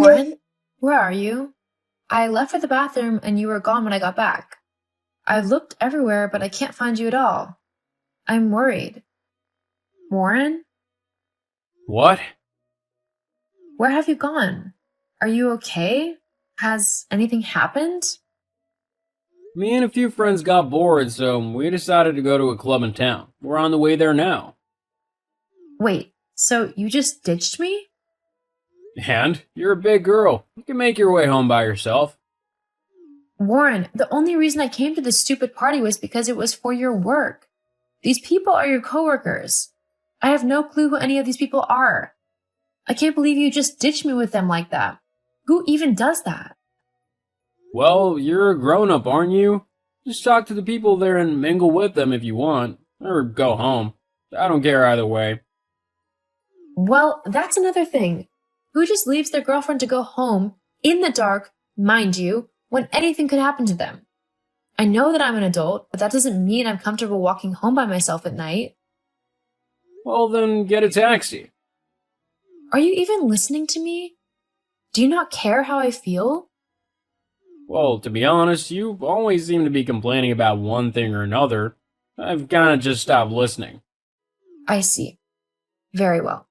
Warren, where are you? I left for the bathroom and you were gone when I got back. I've looked everywhere, but I can't find you at all. I'm worried. Warren, What? where have you gone? Are you okay? Has anything happened? Me and a few friends got bored, so we decided to go to a club in town. We're on the way there now. Wait, so you just ditched me? And you're a big girl. You can make your way home by yourself. Warren, the only reason I came to this stupid party was because it was for your work. These people are your coworkers. I have no clue who any of these people are. I can't believe you just ditched me with them like that. Who even does that? Well, you're a grown-up, aren't you? Just talk to the people there and mingle with them if you want. Or go home. I don't care either way. Well, that's another thing. Who just leaves their girlfriend to go home, in the dark, mind you, when anything could happen to them? I know that I'm an adult, but that doesn't mean I'm comfortable walking home by myself at night. Well, then get a taxi. Are you even listening to me? Do you not care how I feel? Well, to be honest, you always seem to be complaining about one thing or another. I've kinda just stopped listening. I see. Very well.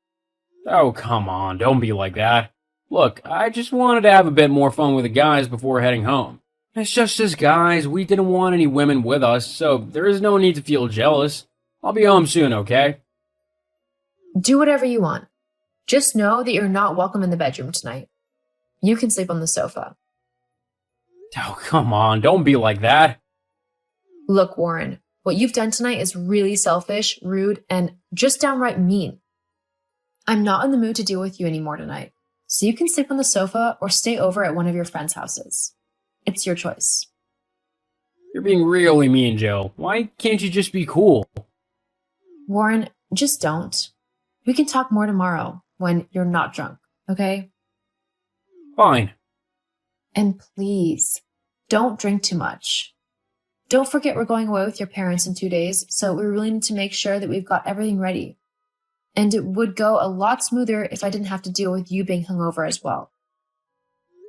Oh, come on, don't be like that. Look, I just wanted to have a bit more fun with the guys before heading home. It's just as guys, we didn't want any women with us, so there is no need to feel jealous. I'll be home soon, okay? Do whatever you want. Just know that you're not welcome in the bedroom tonight. You can sleep on the sofa. Oh, come on, don't be like that. Look, Warren, what you've done tonight is really selfish, rude, and just downright mean. I'm not in the mood to deal with you anymore tonight, so you can sleep on the sofa or stay over at one of your friends' houses. It's your choice. You're being really mean, Jill. Why can't you just be cool? Warren, just don't. We can talk more tomorrow when you're not drunk, okay? Fine. And please, don't drink too much. Don't forget we're going away with your parents in 2 days, so we really need to make sure that we've got everything ready. And it would go a lot smoother if I didn't have to deal with you being hungover as well.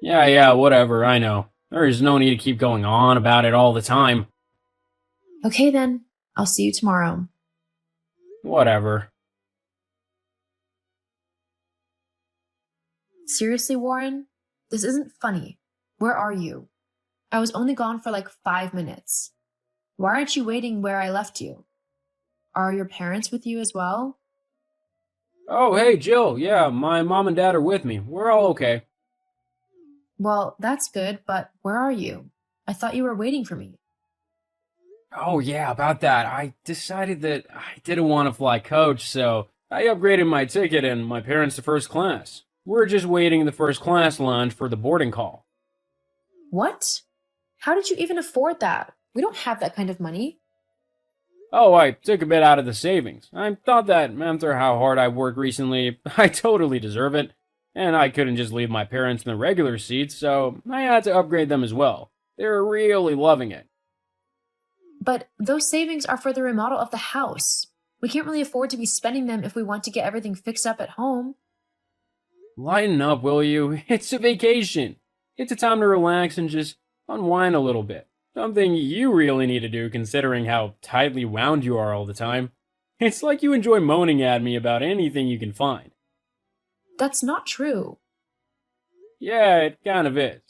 Yeah, whatever, I know. There is no need to keep going on about it all the time. Okay then, I'll see you tomorrow. Whatever. Seriously, Warren? This isn't funny. Where are you? I was only gone for like 5 minutes. Why aren't you waiting where I left you? Are your parents with you as well? Oh, hey, Jill. Yeah, my mom and dad are with me. We're all okay. Well, that's good, but where are you? I thought you were waiting for me. Oh, yeah, about that. I decided that I didn't want to fly coach, so I upgraded my ticket and my parents to first class. We're just waiting in the first class lounge for the boarding call. What? How did you even afford that? We don't have that kind of money. Oh, I took a bit out of the savings. I thought that after how hard I've worked recently, I totally deserve it. And I couldn't just leave my parents in the regular seats, so I had to upgrade them as well. They're really loving it. But those savings are for the remodel of the house. We can't really afford to be spending them if we want to get everything fixed up at home. Lighten up, will you? It's a vacation. It's a time to relax and just unwind a little bit. Something you really need to do considering how tightly wound you are all the time. It's like you enjoy moaning at me about anything you can find. That's not true. Yeah, it kind of is.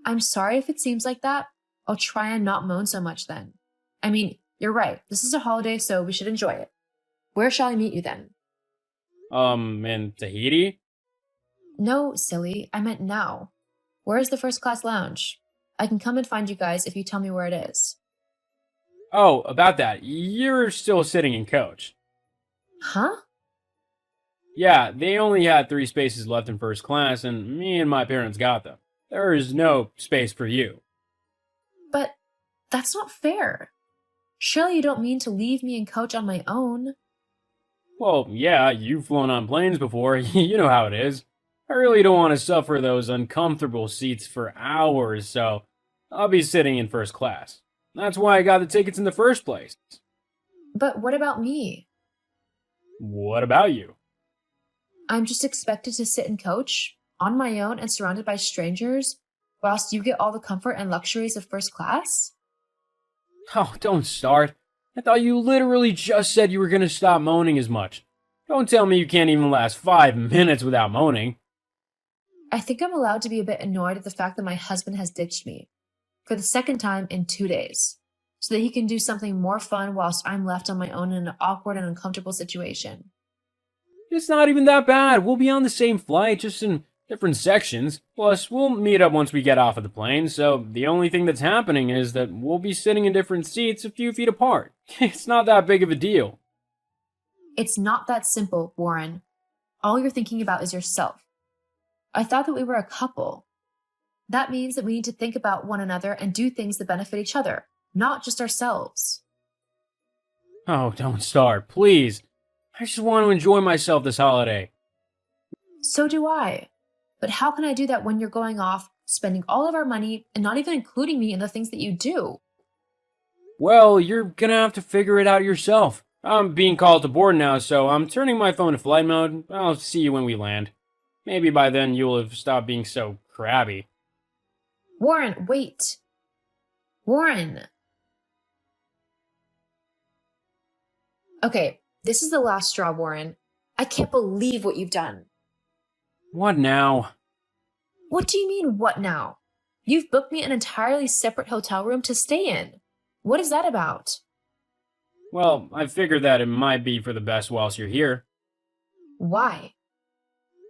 I'm sorry if it seems like that. I'll try and not moan so much then. I mean, you're right. This is a holiday, so we should enjoy it. Where shall I meet you then? In Tahiti? No, silly. I meant now. Where is the first class lounge? I can come and find you guys if you tell me where it is. Oh, about that. You're still sitting in coach. Huh? Yeah, they only had 3 spaces left in first class, and me and my parents got them. There is no space for you. But that's not fair. Surely you don't mean to leave me and coach on my own. Well, yeah, you've flown on planes before. You know how it is. I really don't want to suffer those uncomfortable seats for hours, so I'll be sitting in first class. That's why I got the tickets in the first place. But what about me? What about you? I'm just expected to sit and coach? on my own and surrounded by strangers, whilst you get all the comfort and luxuries of first class? Oh, don't start. I thought you literally just said you were gonna stop moaning as much. Don't tell me you can't even last 5 minutes without moaning. I think I'm allowed to be a bit annoyed at the fact that my husband has ditched me for the second time in 2 days, so that he can do something more fun whilst I'm left on my own in an awkward and uncomfortable situation. It's not even that bad. We'll be on the same flight, just in different sections. Plus, we'll meet up once we get off of the plane, so the only thing that's happening is that we'll be sitting in different seats a few feet apart. It's not that big of a deal. It's not that simple, Warren. All you're thinking about is yourself. I thought that we were a couple. That means that we need to think about one another and do things that benefit each other, not just ourselves. Oh, don't start, please. I just want to enjoy myself this holiday. So do I. But how can I do that when you're going off, spending all of our money, and not even including me in the things that you do? Well, you're gonna have to figure it out yourself. I'm being called to board now, so I'm turning my phone to flight mode. I'll see you when we land. Maybe by then you'll have stopped being so crabby. Warren, wait. Warren. Okay, this is the last straw, Warren. I can't believe what you've done. What now? What do you mean, what now? You've booked me an entirely separate hotel room to stay in. What is that about? Well, I figured that it might be for the best whilst you're here. Why?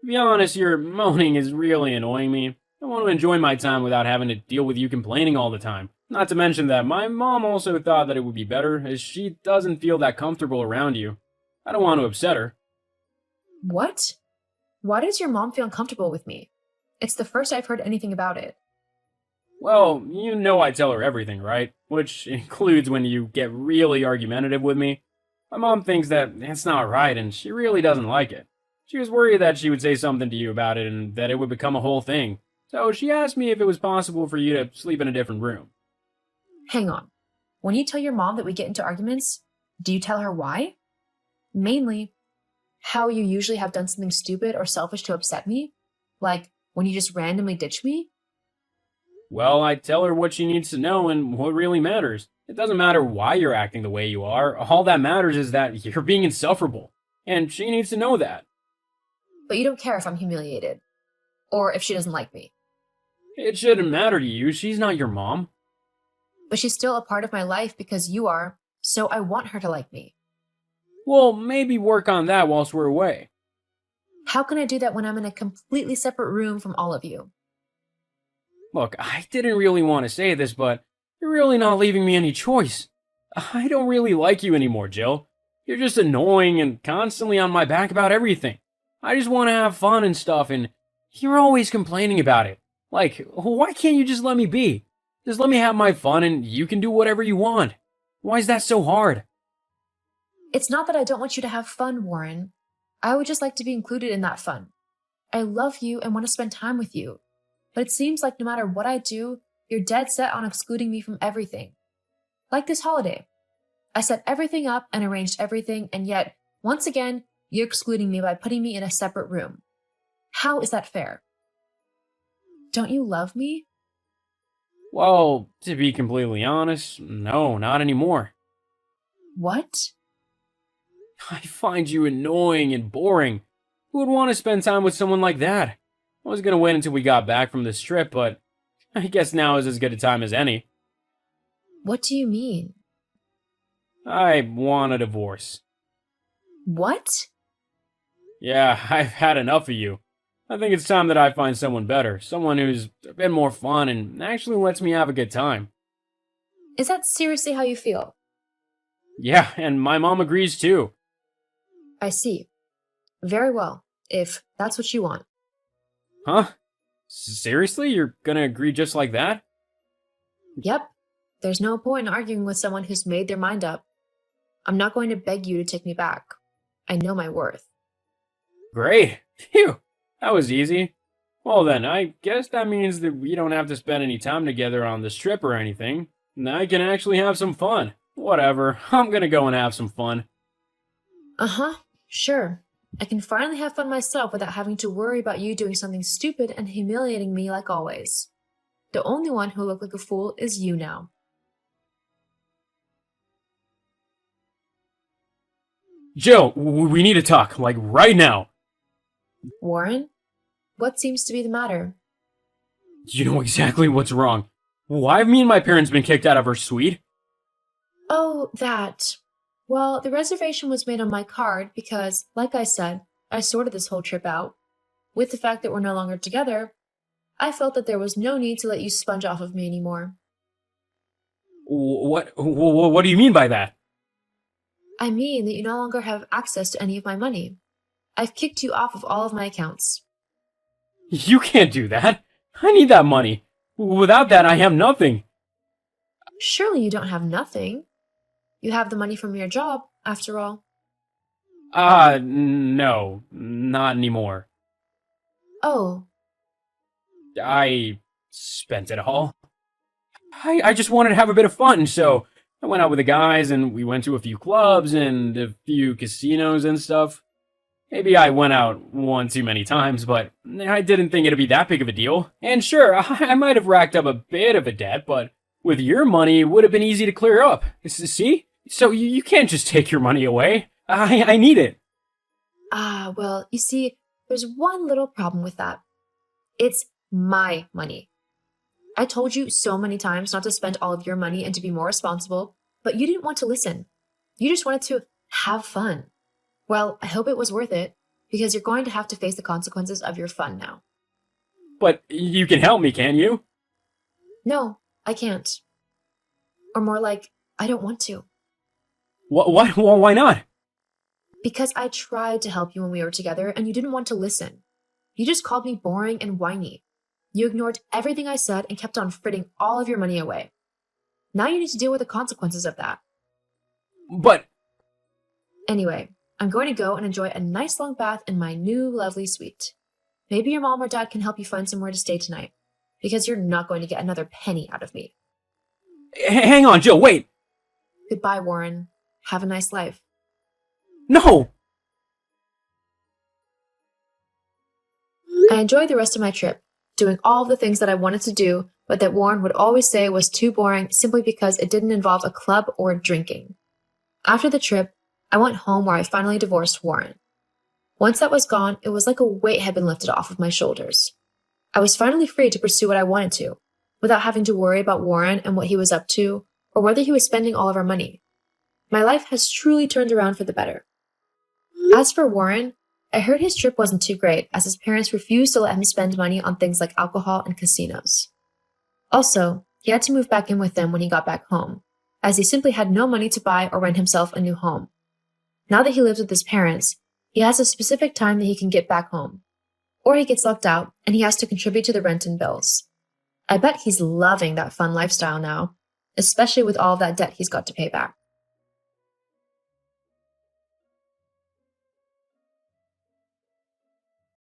To be honest, your moaning is really annoying me. I want to enjoy my time without having to deal with you complaining all the time. Not to mention that my mom also thought that it would be better, as she doesn't feel that comfortable around you. I don't want to upset her. What? Why does your mom feel uncomfortable with me? It's the first I've heard anything about it. Well, you know I tell her everything, right? Which includes when you get really argumentative with me. My mom thinks that it's not right, and she really doesn't like it. She was worried that she would say something to you about it and that it would become a whole thing. So she asked me if it was possible for you to sleep in a different room. Hang on. When you tell your mom that we get into arguments, do you tell her why? Mainly, how you usually have done something stupid or selfish to upset me? Like when you just randomly ditch me? Well, I tell her what she needs to know and what really matters. It doesn't matter why you're acting the way you are. All that matters is that you're being insufferable. And she needs to know that. But you don't care if I'm humiliated. Or if she doesn't like me. It shouldn't matter to you. She's not your mom. But she's still a part of my life because you are, so I want her to like me. Well, maybe work on that whilst we're away. How can I do that when I'm in a completely separate room from all of you? Look, I didn't really want to say this, but you're really not leaving me any choice. I don't really like you anymore, Jill. You're just annoying and constantly on my back about everything. I just want to have fun and stuff, and you're always complaining about it. Like, why can't you just let me be? Just let me have my fun and you can do whatever you want. Why is that so hard? It's not that I don't want you to have fun, Warren. I would just like to be included in that fun. I love you and want to spend time with you. But it seems like no matter what I do, you're dead set on excluding me from everything. Like this holiday. I set everything up and arranged everything, and yet, once again, you're excluding me by putting me in a separate room. How is that fair? Don't you love me? Well, to be completely honest, no, not anymore. What? I find you annoying and boring. Who would want to spend time with someone like that? I was gonna wait until we got back from this trip, but I guess now is as good a time as any. What do you mean? I want a divorce. What? Yeah, I've had enough of you. I think it's time that I find someone better, someone who's a bit more fun and actually lets me have a good time. Is that seriously how you feel? Yeah, and my mom agrees too. I see. Very well, if that's what you want. Huh? Seriously? You're gonna agree just like that? Yep. There's no point in arguing with someone who's made their mind up. I'm not going to beg you to take me back. I know my worth. Great. Phew. That was easy. Well then, I guess that means that we don't have to spend any time together on this trip or anything. And I can actually have some fun. Whatever. I'm gonna go and have some fun. Uh-huh. Sure. I can finally have fun myself without having to worry about you doing something stupid and humiliating me like always. The only one who looked like a fool is you now. Jill, we need to talk, like right now. Warren? What seems to be the matter? You know exactly what's wrong. Why have me and my parents been kicked out of our suite? Oh, that. Well, the reservation was made on my card because, like I said, I sorted this whole trip out. With the fact that we're no longer together, I felt that there was no need to let you sponge off of me anymore. What do you mean by that? I mean that you no longer have access to any of my money. I've kicked you off of all of my accounts. You can't do that. I need that money. Without that, I have nothing. Surely you don't have nothing. You have the money from your job, after all. No, not anymore. Oh, I spent it all. I just wanted to have a bit of fun, so I went out with the guys and we went to a few clubs and a few casinos and stuff. Maybe I went out one too many times, but I didn't think it'd be that big of a deal. And sure, I might have racked up a bit of a debt, but with your money, it would have been easy to clear up. See? So you can't just take your money away. I need it. Well, you see, there's one little problem with that. It's my money. I told you so many times not to spend all of your money and to be more responsible, but you didn't want to listen. You just wanted to have fun. Well, I hope it was worth it, because you're going to have to face the consequences of your fun now. But you can help me, can't you? No, I can't. Or more like, I don't want to. What? Why not? Because I tried to help you when we were together and you didn't want to listen. You just called me boring and whiny. You ignored everything I said and kept on fritting all of your money away. Now you need to deal with the consequences of that. But... Anyway, I'm going to go and enjoy a nice long bath in my new lovely suite. Maybe your mom or dad can help you find somewhere to stay tonight, because you're not going to get another penny out of me. Hang on, Jill, wait! Goodbye, Warren. Have a nice life. No! I enjoyed the rest of my trip, doing all the things that I wanted to do, but that Warren would always say was too boring simply because it didn't involve a club or drinking. After the trip, I went home where I finally divorced Warren. Once that was gone, it was like a weight had been lifted off of my shoulders. I was finally free to pursue what I wanted to, without having to worry about Warren and what he was up to, or whether he was spending all of our money. My life has truly turned around for the better. As for Warren, I heard his trip wasn't too great, as his parents refused to let him spend money on things like alcohol and casinos. Also, he had to move back in with them when he got back home, as he simply had no money to buy or rent himself a new home. Now that he lives with his parents, he has a specific time that he can get back home. Or he gets locked out, and he has to contribute to the rent and bills. I bet he's loving that fun lifestyle now, especially with all of that debt he's got to pay back.